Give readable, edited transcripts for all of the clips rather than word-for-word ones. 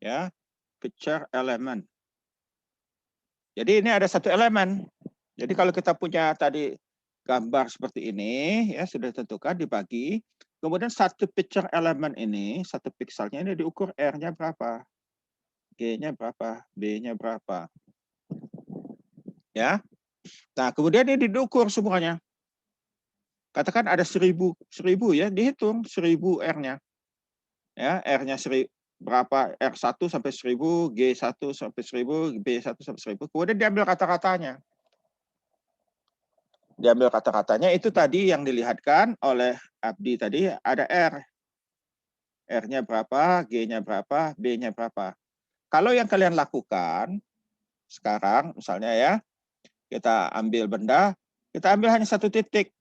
Ya, picture element. Jadi ini ada satu elemen. Jadi kalau kita punya tadi gambar seperti ini, ya sudah ditentukan dibagi. Kemudian satu picture element ini, satu pikselnya ini diukur R-nya berapa, G-nya berapa, B-nya berapa. Ya. Nah, kemudian ini diukur semuanya. Katakan ada 1000 ya, dihitung 1000 R-nya. Ya, R-nya berapa, R1 sampai 1000, G1 sampai 1000, B1 sampai 1000. Kemudian diambil kata-katanya. Diambil kata-katanya itu tadi yang dilihatkan oleh Abdi tadi ada R. R-nya berapa, G-nya berapa, B-nya berapa. Kalau yang kalian lakukan sekarang misalnya ya, kita ambil benda, kita ambil hanya satu titik.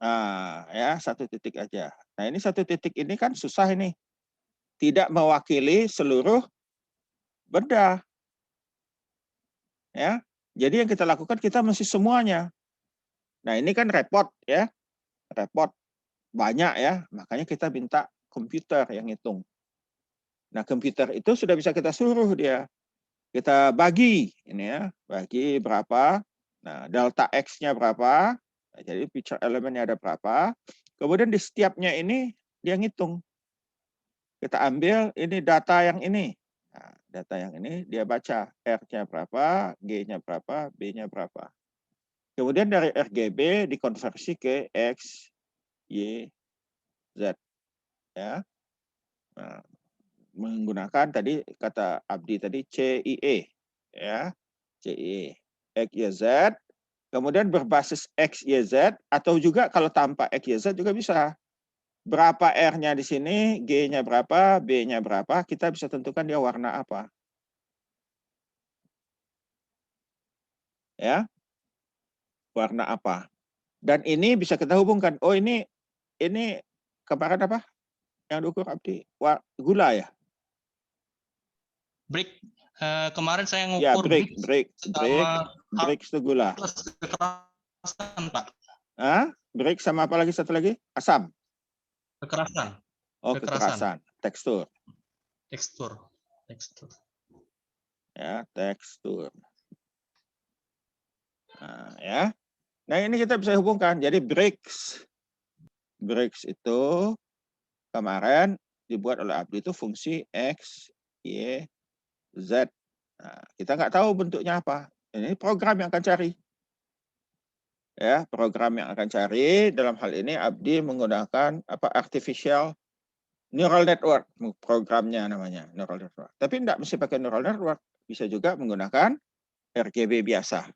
Nah, ya satu titik aja. Nah, ini satu titik ini kan susah ini. Tidak mewakili seluruh benda. Ya. Jadi yang kita lakukan kita mesti semuanya. Nah, ini kan repot ya. Repot banyak ya, makanya kita minta komputer yang hitung. Nah, komputer itu sudah bisa kita suruh dia. Kita bagi ini ya, bagi berapa. Nah, delta X-nya berapa? Nah, jadi picture elemennya ada berapa? Kemudian di setiapnya ini dia ngitung. Kita ambil ini data yang ini. Nah, data yang ini dia baca R-nya berapa, G-nya berapa, B-nya berapa. Kemudian dari RGB dikonversi ke X, Y, Z. Ya. Nah, menggunakan tadi kata Abdi tadi CIE. Ya. CIE. X, Y, Z. Kemudian berbasis X, Y, Z. Atau juga kalau tanpa X, Y, Z juga bisa. Berapa R-nya di sini, G-nya berapa, B-nya berapa, kita bisa tentukan dia warna apa. Ya, warna apa. Dan ini bisa kita hubungkan. Oh, ini kemarin apa? Yang diukur Abdi? Gula ya? Brick. Kemarin saya Ya, ngukur brick sama itu gula. kekerasan, Pak. Brick sama apa lagi satu lagi? Asam. Kekerasan. Oh, kekerasan. Tekstur. Ya, tekstur. Nah, ya. Nah, ini kita bisa hubungkan. Jadi bricks itu kemarin dibuat oleh Abdi itu fungsi X, Y, Z. Nah, kita nggak tahu bentuknya apa. Ini program yang akan cari. Ya, program yang akan cari dalam hal ini Abdi menggunakan artificial neural network, programnya namanya neural network. Tapi tidak mesti pakai neural network, bisa juga menggunakan RGB biasa.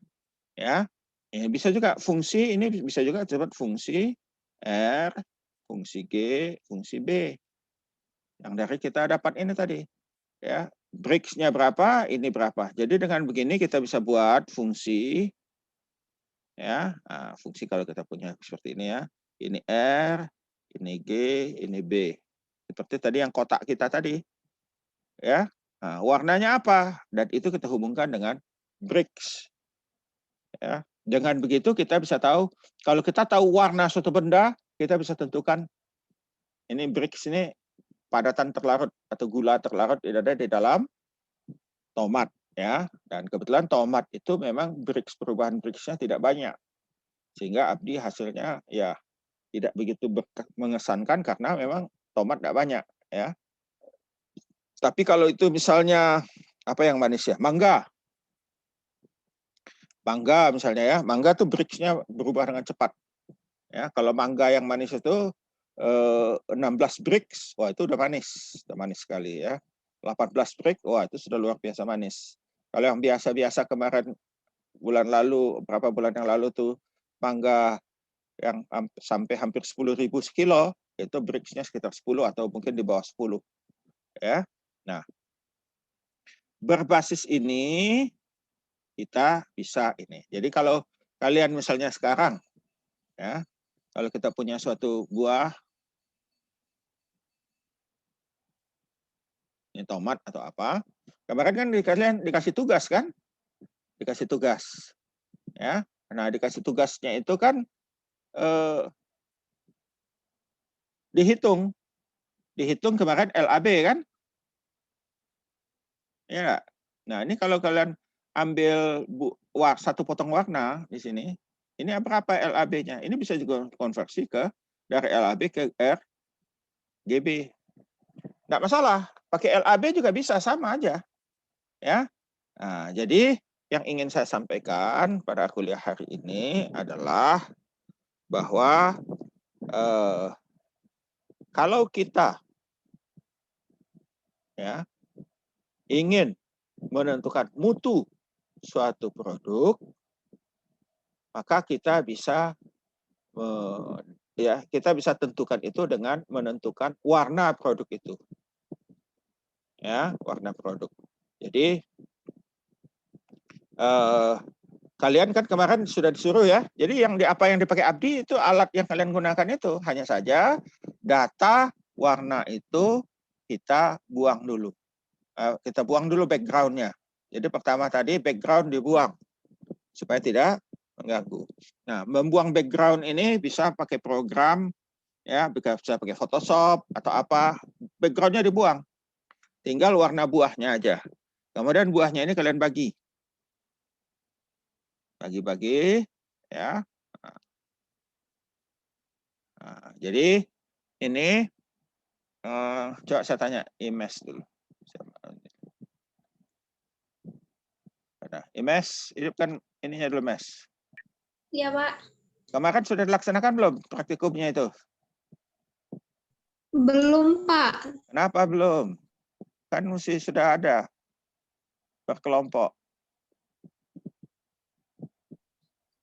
Ya, ini bisa juga fungsi ini bisa juga disebut fungsi R, fungsi G, fungsi B. Yang dari kita dapat ini tadi. Ya, bricks-nya berapa, ini berapa. Jadi dengan begini kita bisa buat fungsi ya. Nah, fungsi kalau kita punya seperti ini ya. Ini R, ini G, ini B. Seperti tadi yang kotak kita tadi. Ya. Nah, warnanya apa? Dan itu kita hubungkan dengan bricks. Ya. Dengan begitu kita bisa tahu, kalau kita tahu warna suatu benda, kita bisa tentukan ini bricks ini padatan terlarut atau gula terlarut ada di dalam tomat ya. Dan kebetulan tomat itu memang perubahan bricksnya tidak banyak. Sehingga Abdi hasilnya ya tidak begitu mengesankan karena memang tomat tidak banyak ya. Tapi kalau itu misalnya apa yang manis ya, mangga misalnya ya, mangga tuh bricksnya berubah dengan cepat. Ya, kalau mangga yang manis itu 16 bricks, wah itu udah manis sekali ya. 18 brick, wah itu sudah luar biasa manis. Kalau yang biasa-biasa kemarin beberapa bulan yang lalu tuh mangga yang sampai hampir 10.000 sekilo, itu bricksnya sekitar 10 atau mungkin di bawah 10. Ya. Nah, berbasis ini kita bisa ini. Jadi kalau kalian misalnya sekarang ya, kalau kita punya suatu buah ini tomat atau apa, kemarin kan kalian dikasih tugas kan? Dikasih tugas. Ya. Nah, dikasih tugasnya itu kan dihitung kemarin LAB kan? Ya nggak? Nah, ini kalau kalian ambil satu potong warna di sini, ini berapa LAB-nya? Ini bisa juga konversi ke dari LAB ke RGB. Nggak masalah, pakai LAB juga bisa, sama aja. Ya. Nah, jadi yang ingin saya sampaikan pada kuliah hari ini adalah bahwa kalau kita ya ingin menentukan mutu suatu produk, maka kita bisa kita bisa tentukan itu dengan menentukan warna produk itu. Ya, warna produk. Jadi kalian kan kemarin sudah disuruh ya. Jadi apa yang dipakai Abdi itu alat yang kalian gunakan itu. Hanya saja data warna itu kita buang dulu. Kita buang dulu background-nya. Jadi pertama tadi background dibuang supaya tidak mengganggu. Nah, membuang background ini bisa pakai program, ya bisa pakai Photoshop atau apa. Background-nya dibuang. Tinggal warna buahnya aja. Kemudian buahnya ini kalian bagi. Bagi-bagi, ya. Nah, jadi ini coba saya tanya Imes dulu. Nah, Imes, itu kan ininya dulu, Mes. Iya, Pak. Kemarin sudah dilaksanakan belum praktikumnya itu? Belum, Pak. Kenapa belum? Kan mesti sudah ada berkelompok.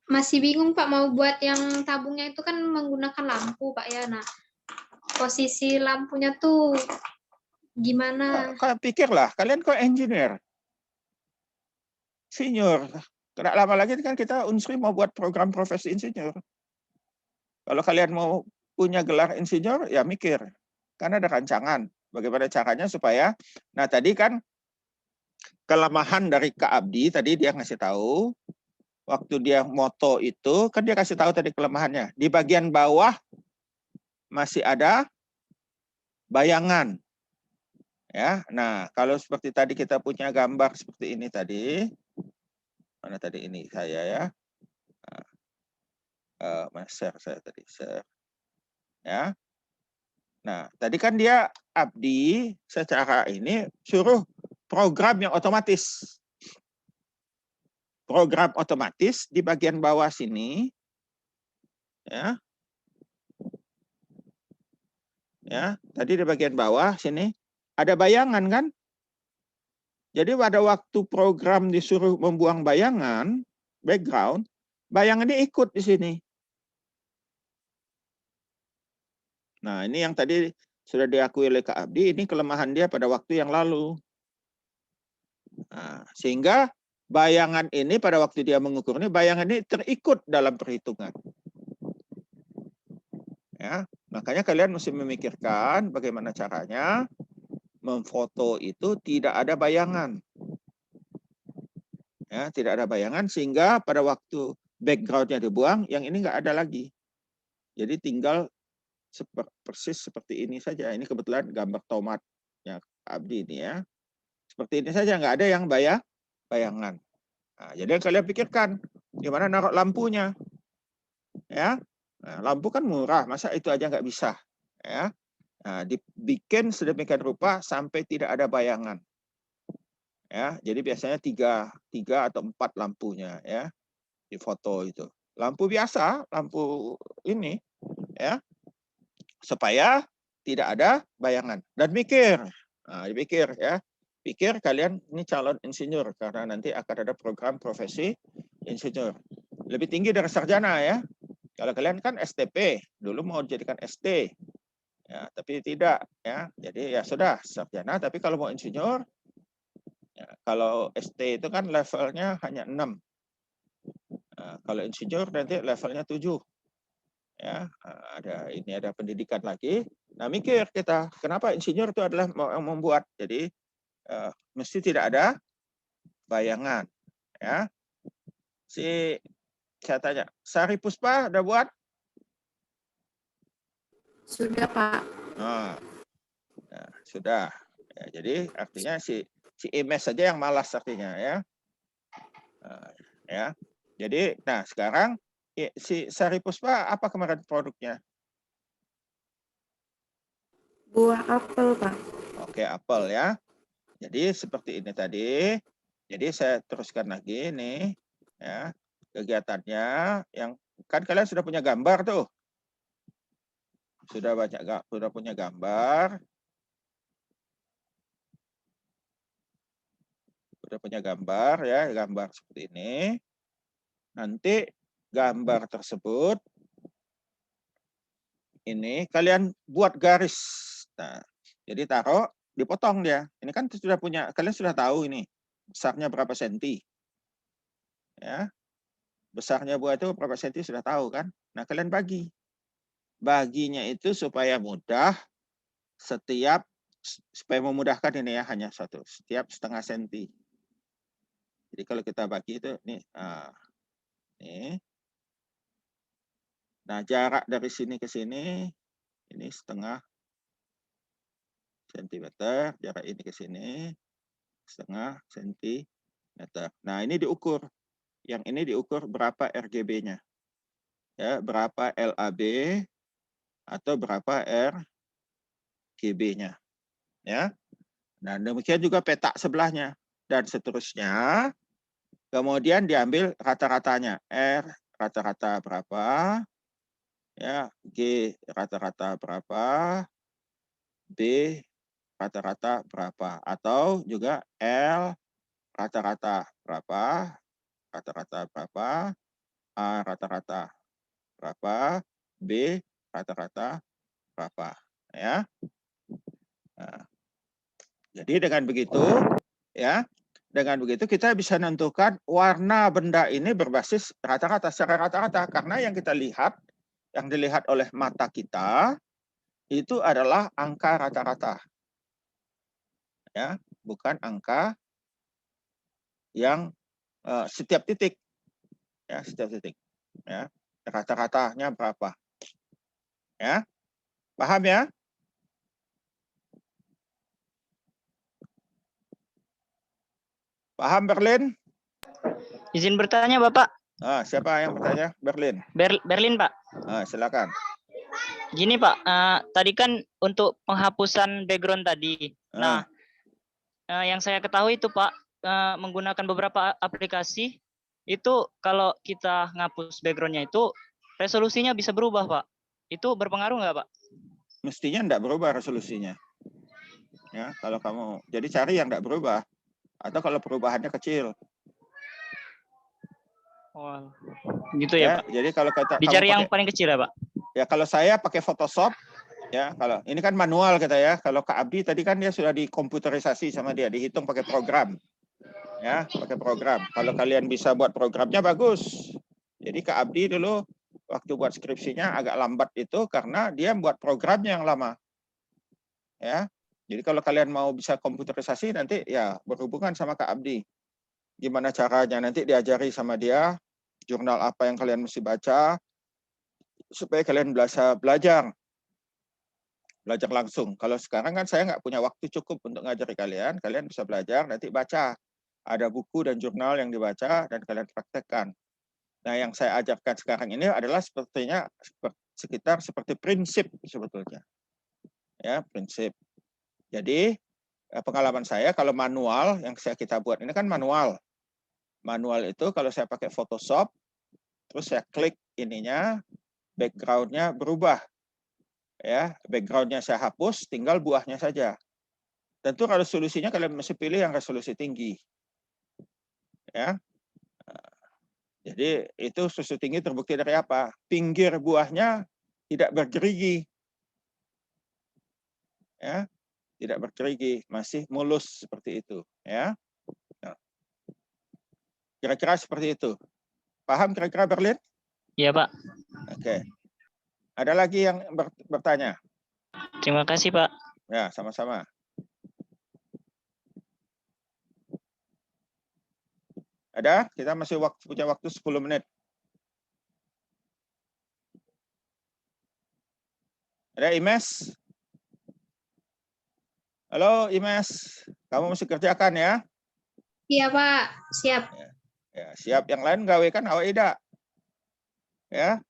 Masih bingung, Pak, mau buat yang tabungnya itu kan menggunakan lampu, Pak, ya. Nah, posisi lampunya tuh gimana? Kalian pikirlah, kalian kok engineer, insinyur. Tidak lama lagi kan kita Unsri mau buat program profesi insinyur. Kalau kalian mau punya gelar insinyur, ya mikir. Karena ada rancangan. Bagaimana caranya supaya, nah tadi kan kelemahan dari Kak Abdi, tadi dia ngasih tahu, waktu dia moto itu, kan dia kasih tahu tadi kelemahannya. Di bagian bawah masih ada bayangan. Ya, nah kalau seperti tadi kita punya gambar seperti ini tadi, mana tadi ini saya ya, share saya tadi share, ya. Nah tadi kan dia Abdi secara ini suruh program yang otomatis, di bagian bawah sini, ya, ya. Tadi di bagian bawah sini ada bayangan kan? Jadi pada waktu program disuruh membuang bayangan, background, bayangan ini ikut di sini. Nah, ini yang tadi sudah diakui oleh Kak Abdi, ini kelemahan dia pada waktu yang lalu. Nah, sehingga bayangan ini pada waktu dia mengukur ini, bayangan ini terikut dalam perhitungan. Ya, makanya kalian mesti memikirkan bagaimana caranya memfoto itu tidak ada bayangan. Ya, tidak ada bayangan sehingga pada waktu background-nya dibuang, yang ini nggak ada lagi. Jadi tinggal persis seperti ini saja. Ini kebetulan gambar tomatnya Abdi ini ya. Seperti ini saja, nggak ada yang bayangan. Nah, jadi kalian pikirkan gimana naruh lampunya, ya. Nah, lampu kan murah, masa itu aja nggak bisa, ya. Nah, dibikin sedemikian rupa sampai tidak ada bayangan. Ya, jadi biasanya tiga atau 4 lampunya ya di foto itu. Lampu biasa, lampu ini ya, supaya tidak ada bayangan. Dan mikir, nah, dipikir ya, pikir kalian ini calon insinyur karena nanti akan ada program profesi insinyur. Lebih tinggi dari sarjana ya. Kalau kalian kan STP, dulu mau jadikan ST. Ya, tapi tidak ya. Jadi ya sudah sarjana, tapi kalau mau insinyur, ya, kalau ST itu kan levelnya hanya 6. Nah, kalau insinyur nanti levelnya 7. Ya, ada pendidikan lagi. Nah, mikir kita, kenapa insinyur itu adalah yang membuat. Jadi mesti tidak ada bayangan, ya. Saya tanya, Sari Puspa udah buat? Sudah, Pak. Nah, sudah. Ya, jadi artinya si Si Imes saja yang malas artinya ya. Ya. Jadi, nah sekarang si Sari Puspa apa kemarin produknya? Buah apel, Pak. Oke, apel ya. Jadi seperti ini tadi. Jadi saya teruskan lagi nih ya. Kegiatannya yang kan kalian sudah punya gambar tuh. Sudah punya gambar. Sudah punya gambar ya, gambar seperti ini. Nanti gambar tersebut ini kalian buat garis. Nah, jadi taruh, dipotong dia. Ini kan sudah punya, kalian sudah tahu ini besarnya berapa senti. Ya. Besarnya buah itu berapa senti sudah tahu kan? Nah, kalian bagi. Baginya itu supaya mudah supaya memudahkan ini ya hanya setiap setengah senti. Jadi kalau kita bagi itu nih, nih. Nah, jarak dari sini ke sini ini setengah sentimeter, jarak ini ke sini setengah sentimeter. Nah, ini diukur. Yang ini diukur berapa RGB-nya. Ya, berapa LAB atau berapa RGB-nya. Ya. Nah, demikian juga peta sebelahnya dan seterusnya. Kemudian diambil rata-ratanya. R rata-rata berapa? Ya, G rata-rata berapa? B rata-rata berapa? Atau juga L rata-rata berapa? Rata-rata berapa? A rata-rata berapa? B rata-rata berapa? Ya. Nah, jadi dengan begitu, ya, dengan begitu kita bisa menentukan warna benda ini berbasis rata-rata secara rata-rata karena yang kita lihat, yang dilihat oleh mata kita itu adalah angka rata-rata, ya, bukan angka yang setiap titik, ya, setiap titik, ya, rata-ratanya berapa, ya, paham ya? Paham Berlin? Izin bertanya Bapak. Siapa yang bertanya? Berlin. Berlin Pak. Silakan. Gini Pak, tadi kan untuk penghapusan background tadi. Nah, yang saya ketahui itu Pak, menggunakan beberapa aplikasi, itu kalau kita ngapus backgroundnya itu, resolusinya bisa berubah Pak. Itu berpengaruh nggak Pak? Mestinya enggak berubah resolusinya. Ya, kalau kamu, jadi cari yang enggak berubah. Atau kalau perubahannya kecil. Oh, gitu ya Pak. Jadi kalau dicari yang paling kecil ya Pak. Ya kalau saya pakai Photoshop, ya kalau ini kan manual kita ya. Kalau Kak Abdi tadi kan dia sudah dikomputerisasi sama dia, dihitung pakai program. Ya, pakai program. Kalau kalian bisa buat programnya bagus. Jadi Kak Abdi dulu waktu buat skripsinya agak lambat itu karena dia buat programnya yang lama. Ya. Jadi kalau kalian mau bisa komputerisasi nanti ya berhubungan sama Kak Abdi. Gimana caranya nanti diajari sama dia jurnal apa yang kalian mesti baca supaya kalian bisa belajar langsung. Kalau sekarang kan saya nggak punya waktu cukup untuk ngajari kalian, kalian bisa belajar nanti baca. Ada buku dan jurnal yang dibaca dan kalian praktekkan. Nah, yang saya ajarkan sekarang ini adalah sepertinya sekitar seperti prinsip sebetulnya. Ya, prinsip. Jadi pengalaman saya kalau manual yang kita buat ini kan manual. Manual itu kalau saya pakai Photoshop, terus saya klik ininya, background-nya berubah. Ya, background-nya saya hapus, tinggal buahnya saja. Tentu resolusinya kalian mesti pilih yang resolusi tinggi. Ya. Jadi itu resolusi tinggi terbukti dari apa? Pinggir buahnya tidak bergerigi. Ya. Tidak bergerigi, masih mulus seperti itu, ya. Kira-kira seperti itu. Paham kira-kira Berlin? Iya, Pak. Oke. Ada lagi yang bertanya? Terima kasih, Pak. Ya, sama-sama. Ada? Kita masih punya waktu 10 menit. Ada Imes? Halo Imes, Kamu mesti kerjakan ya. Iya, Pak. Siap. Ya, siap. Yang lain gawe kan awak tidak. Ya.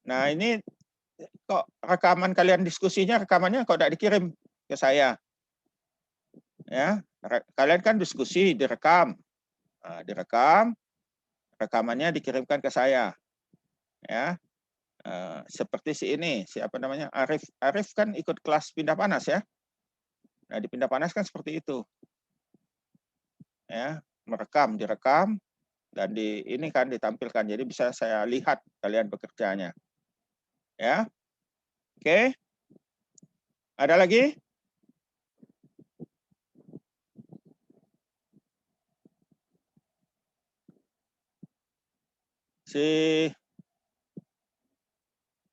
Nah, ini kok rekaman kalian diskusinya, rekamannya kok tidak dikirim ke saya. Ya, kalian kan diskusi direkam. Nah, direkam, rekamannya dikirimkan ke saya. Ya. Seperti si ini, siapa namanya? Arif. Arif kan ikut kelas pindah panas ya. Nah, di pindah panas kan seperti itu. Ya, merekam, direkam dan di ini kan ditampilkan. Jadi bisa saya lihat kalian bekerjanya. Ya. Oke. Ada lagi? Si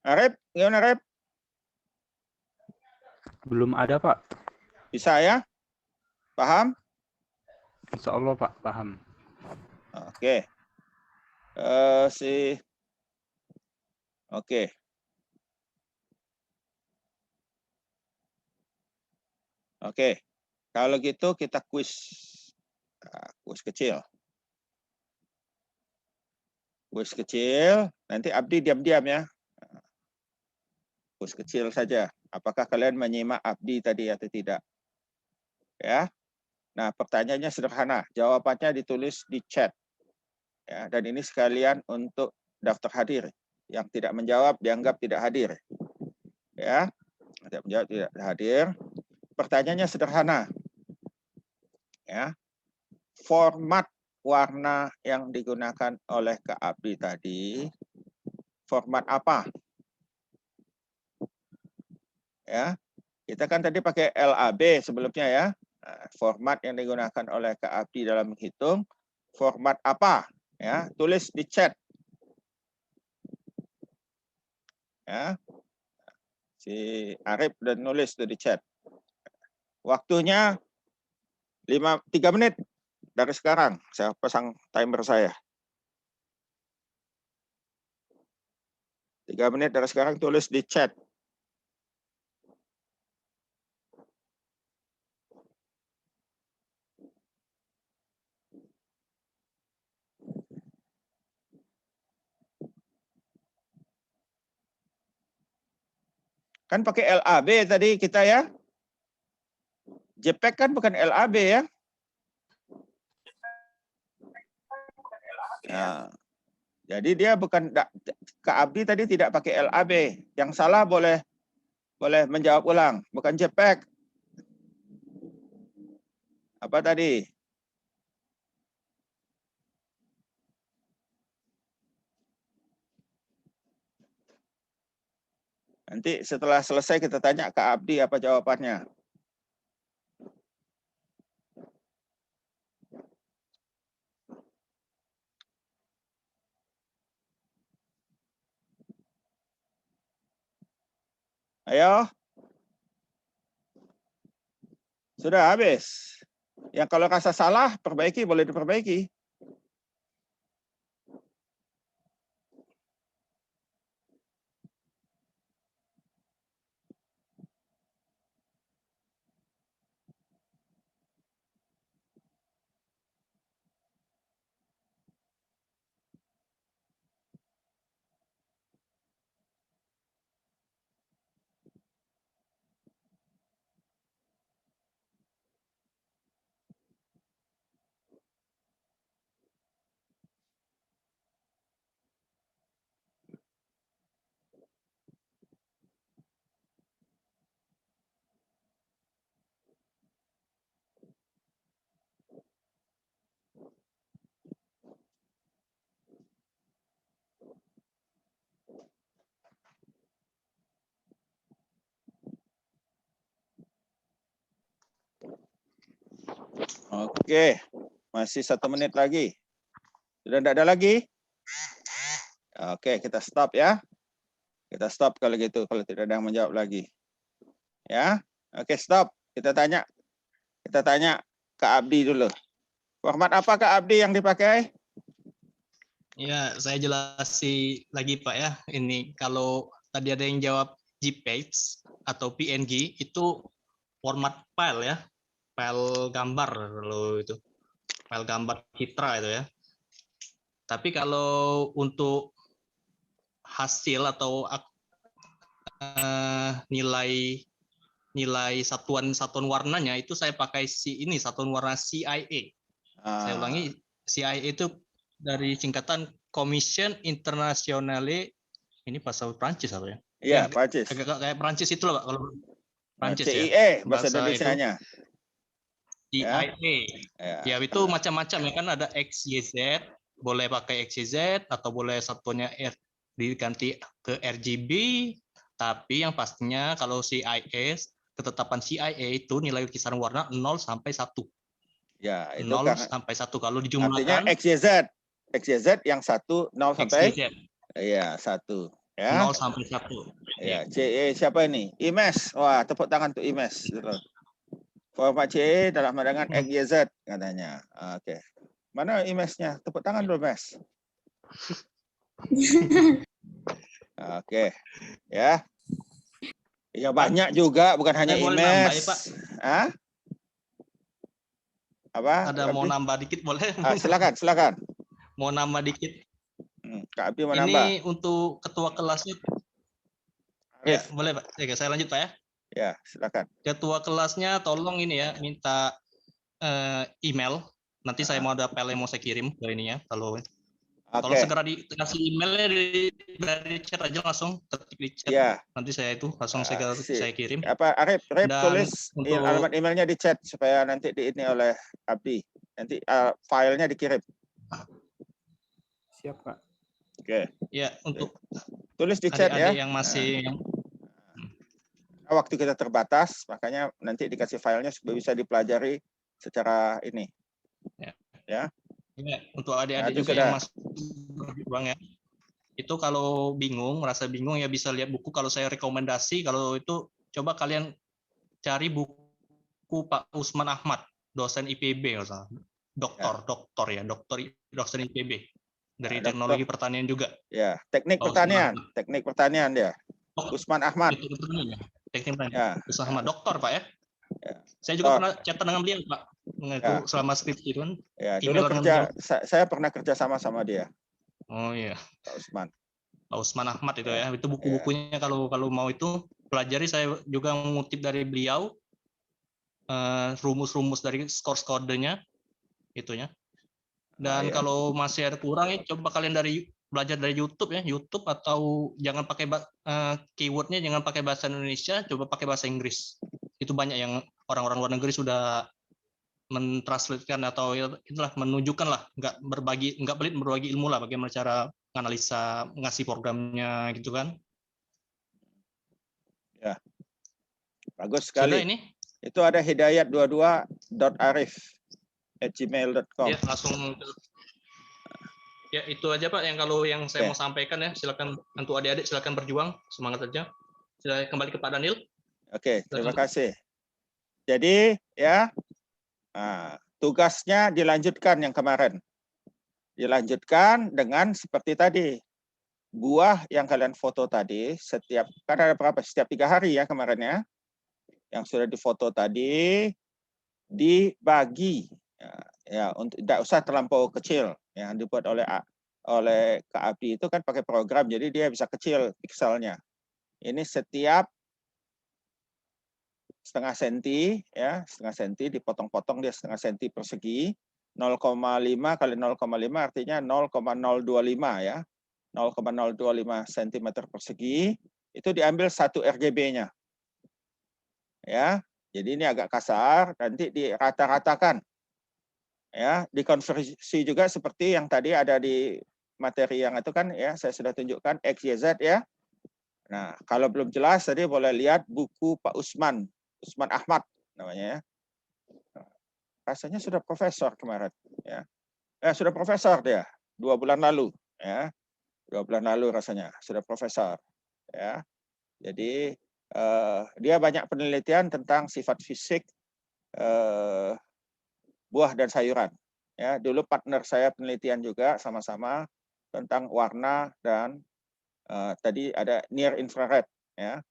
Arif, gimana Arif? Belum ada, Pak. Bisa ya? Paham? Insya Allah, Pak. Paham. Oke. Oke. Oke. Kalau gitu kita kuis. Kuis kecil. Kuis kecil. Nanti Abdi diam-diam ya. Kuis kecil saja. Apakah kalian menyimak Abdi tadi atau tidak? Ya. Nah, pertanyaannya sederhana. Jawabannya ditulis di chat. Ya, dan ini sekalian untuk daftar hadir. Yang tidak menjawab dianggap tidak hadir. Ya. Tidak menjawab tidak hadir. Pertanyaannya sederhana. Ya. Format warna yang digunakan oleh Kak Abdi tadi, format apa? Ya, kita kan tadi pakai LAB sebelumnya ya. Nah, format yang digunakan oleh Kak Abdi dalam menghitung, format apa? Ya, tulis di chat. Ya, si Arif udah nulis di chat. Waktunya 3 menit dari sekarang. Saya pasang timer saya. 3 menit dari sekarang tulis di chat. Kan pakai LAB tadi kita ya. JPEG kan bukan LAB ya. Nah, jadi dia bukan Kak Abdi tadi tidak pakai LAB. Yang salah boleh menjawab ulang, bukan JPEG. Apa tadi? Nanti setelah selesai kita tanya Kak Abdi apa jawabannya. Ayo. Sudah habis. Yang kalau rasa salah, perbaiki, boleh diperbaiki. Oke, masih 1 menit lagi. Sudah tidak ada lagi? Oke, kita stop ya. Kita stop kalau gitu, kalau tidak ada yang menjawab lagi. Ya, oke stop. Kita tanya Kak Abdi dulu. Format apa Kak Abdi yang dipakai? Ya, saya jelasi lagi Pak ya. Ini kalau tadi ada yang jawab JPEG atau PNG itu format file ya. file gambar kalau itu. File gambar citra itu ya. Tapi kalau untuk hasil atau nilai satuan warnanya itu saya pakai satuan warna CIA. Saya ulangi, CIA itu dari singkatan Commission Internationale, ini bahasa Prancis apa ya? Iya, Prancis. Kayak Prancis itu loh Pak, kalau Prancis ya. CIE bahasa Indonesianya. CIA. Ya itu macam-macam ya kan, ada XYZ, boleh pakai XYZ atau boleh satuannya diganti ke RGB, tapi yang pastinya kalau CIA, ketetapan CIA itu nilai kisaran warna 0 sampai 1. Ya, itu 0 sampai 1 kalau dijumlahkan. Artinya XYZ yang 1 0 sampai XYZ. Iya, 1 ya. 0 sampai 1. Ya, CE siapa ini? Imes. Wah, tepuk tangan untuk Imes gitu. Format CE dalam dengan XYZ katanya. Oke. Mana Imesnya? Tepuk tangan dulu, Mes. Oke. Ya. Ya banyak juga, bukan hanya boleh nambah ya, Imes. Pak? Hah? Apa? Ada mau nambah dikit boleh? Silakan. Mau nambah dikit. Kak Abi mau Ini nambah. untuk ketua kelasnya. Ya, boleh Pak. Ya, saya lanjut Pak ya. Ya, silakan. Ketua kelasnya tolong ini ya, minta email. Nanti saya mau ada file yang mau saya kirim ke ini ya. Kalau segera dikasih emailnya dari chat aja, langsung ketik di chat. Ya. Nanti saya itu langsung saya kirim. Apa Arif tulis untuk alamat emailnya di chat supaya nanti ini oleh Abdi. Nanti filenya dikirim. Siap, Pak. Oke. Ya, untuk tulis di chat ya. Yang masih waktu kita terbatas, makanya nanti dikasih filenya supaya bisa dipelajari secara ini. Ya. Ya, untuk adik-adik juga yang masih berjuang ya. Itu kalau merasa bingung ya bisa lihat buku. Kalau saya rekomendasi, kalau itu coba kalian cari buku Pak Usman Ahmad, dosen IPB, dosen IPB dari teknologi pertanian juga. Ya, teknik pertanian dia. Usman Ahmad. Teknik pertanian. Ya. Usman Ahmad, doktor Pak ya. Saya juga pernah chat dengan beliau Pak. Itu selama skripsi itu kan. Ya, dulu saya pernah kerja sama dia. Oh iya. Pak Usman Ahmad itu ya. Itu buku-bukunya kalau mau itu pelajari. Saya juga mengutip dari beliau rumus-rumus dari skor-kodenya itunya. Dan kalau masih ada kurang ya coba kalian belajar dari YouTube ya. YouTube atau jangan pakai keywordnya jangan pakai bahasa Indonesia, coba pakai bahasa Inggris. Itu banyak yang orang-orang luar negeri sudah mentranslatekan atau itulah menunjukkan lah, nggak pelit berbagi ilmu lah bagaimana cara analisa ngasih programnya gitu kan. Ya. Bagus sekali. Sudah ini? Itu ada hidayat22.arif@gmail.com. Ya, langsung. Ya, itu aja Pak yang saya mau sampaikan ya. Silakan untuk adik-adik silakan berjuang, semangat saja. Saya kembali ke Pak Daniel. Oke, terima kasih. Jadi ya tugasnya dilanjutkan yang kemarin. Dilanjutkan dengan seperti tadi. Buah yang kalian foto tadi, kan ada berapa? Setiap 3 hari ya kemarin ya. Yang sudah difoto tadi, dibagi. Ya untuk tidak usah terlampau kecil. Yang dibuat oleh Kak Abdi itu kan pakai program, jadi dia bisa kecil pixelnya. Ini setiap setengah senti ya, setengah senti dipotong-potong dia setengah senti persegi, 0,5 kali 0,5 artinya 0,025 ya, 0,025 cm persegi itu diambil 1 RGB-nya ya. Jadi ini agak kasar, nanti dirata-ratakan ya, dikonversi juga seperti yang tadi ada di materi yang itu kan ya, saya sudah tunjukkan XYZ ya. Nah kalau belum jelas tadi boleh lihat buku Pak Usman Ahmad namanya ya. Rasanya sudah profesor kemarin ya. Sudah profesor dia 2 bulan lalu ya. 2 bulan lalu rasanya sudah profesor ya. Jadi dia banyak penelitian tentang sifat fisik buah dan sayuran ya. Dulu partner saya penelitian juga sama-sama tentang warna dan tadi ada near infrared ya.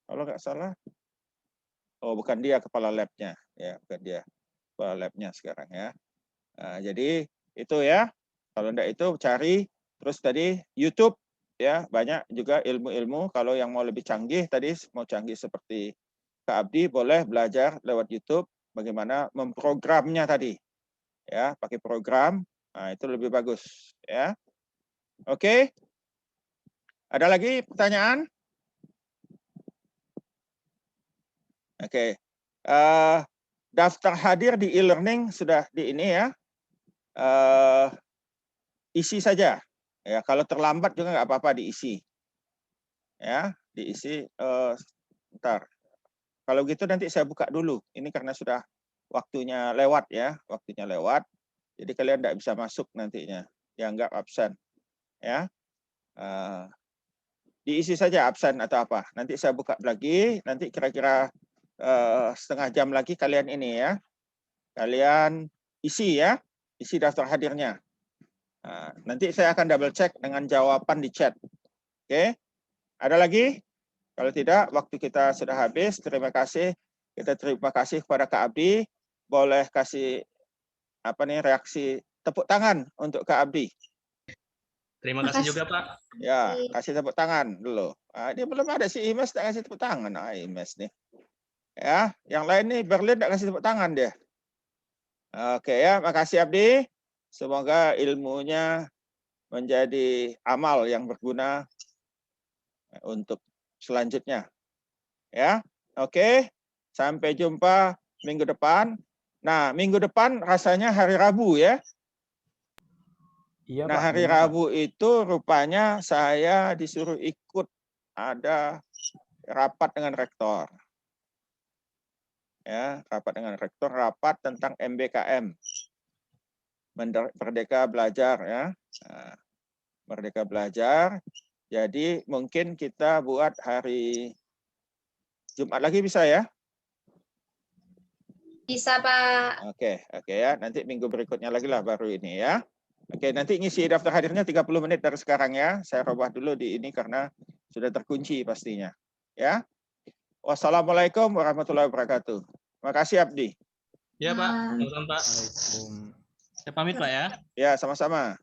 Kalau nggak salah Oh, bukan dia kepala labnya, ya, bukan dia kepala labnya sekarang ya. Jadi itu ya. Kalau enggak itu cari terus tadi YouTube ya, banyak juga ilmu-ilmu. Kalau yang mau lebih canggih tadi, mau canggih seperti Kak Abdi, boleh belajar lewat YouTube bagaimana memprogramnya tadi. Ya, pakai program, nah, itu lebih bagus ya. Oke. Ada lagi pertanyaan? Oke. Daftar hadir di e-learning sudah di ini ya. Isi saja. Ya, kalau terlambat juga nggak apa-apa diisi. Ya, diisi ntar. Kalau gitu nanti saya buka dulu. Ini karena sudah waktunya lewat ya, waktunya lewat. Jadi kalian tidak bisa masuk nantinya. Dianggap absen. Ya. Diisi saja absen atau apa. Nanti saya buka lagi, nanti kira-kira setengah jam lagi kalian ini ya. Kalian isi ya, isi daftar hadirnya. Nah, nanti saya akan double check dengan jawaban di chat. Oke? Ada lagi? Kalau tidak, waktu kita sudah habis. Terima kasih. Kita terima kasih kepada Kak Abdi. Boleh kasih reaksi tepuk tangan untuk Kak Abdi. Terima kasih juga Pak. Ya, kasih tepuk tangan dulu. Dia belum ada si Imes tak kasih tepuk tangan. Imes nih. Ya, yang lain nih Berlin tak kasih tepuk tangan dia. Oke ya, makasih Abdi. Semoga ilmunya menjadi amal yang berguna untuk selanjutnya. Ya, oke. Sampai jumpa minggu depan. Nah, minggu depan rasanya hari Rabu ya. Iya, Nah, Pak. hari benar, Pak. Rabu itu rupanya saya disuruh ikut ada rapat dengan rektor. Ya, rapat dengan rektor, rapat tentang MBKM. Merdeka Belajar ya. Nah, Merdeka Belajar. Jadi mungkin kita buat hari Jumat lagi bisa ya? Bisa, Pak. Oke ya. Nanti minggu berikutnya lagi lah baru ini ya. Oke, nanti ngisi daftar hadirnya 30 menit dari sekarang ya. Saya robah dulu di ini karena sudah terkunci pastinya. Ya. Wassalamualaikum warahmatullahi wabarakatuh. Makasih Abdi. Ya Pak, Nah. sama-sama Pak. Waalaikumsalam. Saya pamit Pak ya. Ya, sama-sama.